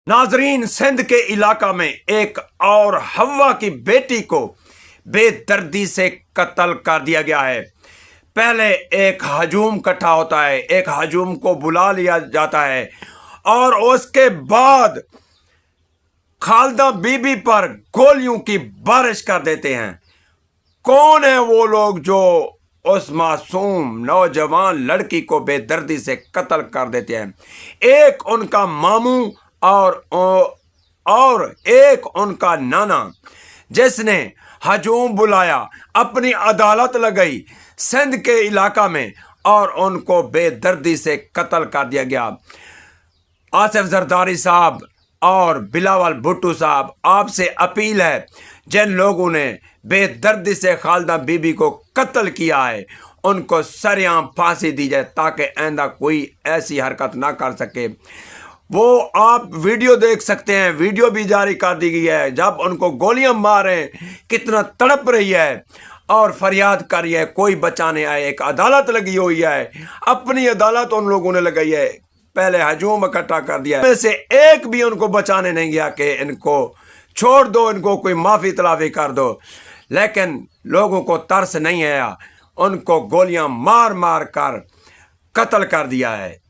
नाजरीन, सिंध के इलाका में एक और हवा की बेटी को बेदर्दी से कत्ल कर दिया गया है। पहले एक हजूम इकट्ठा होता है, एक हजूम को बुला लिया जाता है और उसके बाद खालदा बीबी पर गोलियों की बारिश कर देते हैं। कौन है वो लोग जो उस मासूम नौजवान लड़की को बेदर्दी से कत्ल कर देते हैं? एक उनका मामू और एक उनका नाना, जिसने हजूम बुलाया, अपनी अदालत लगाई सिंध के इलाका में और उनको बेदर्दी से कत्ल कर दिया गया। आसिफ जरदारी साहब और बिलावल भुट्टो साहब, आपसे अपील है, जिन लोगों ने बेदर्दी से खालदा बीबी को कत्ल किया है उनको सरेआम फांसी दी जाए ताकि आइंदा कोई ऐसी हरकत ना कर सके। वो आप वीडियो देख सकते हैं, वीडियो भी जारी कर दी गई है जब उनको गोलियां मारे, कितना तड़प रही है और फरियाद कर रही है, कोई बचाने आए। एक अदालत लगी हुई है, अपनी अदालत उन लोगों ने लगाई है, पहले हजूम इकट्ठा कर दिया है, से एक भी उनको बचाने नहीं गया कि इनको छोड़ दो, इनको कोई माफी तलाफी कर दो। लेकिन लोगों को तरस नहीं आया, उनको गोलियां मार मार कर कत्ल कर दिया है।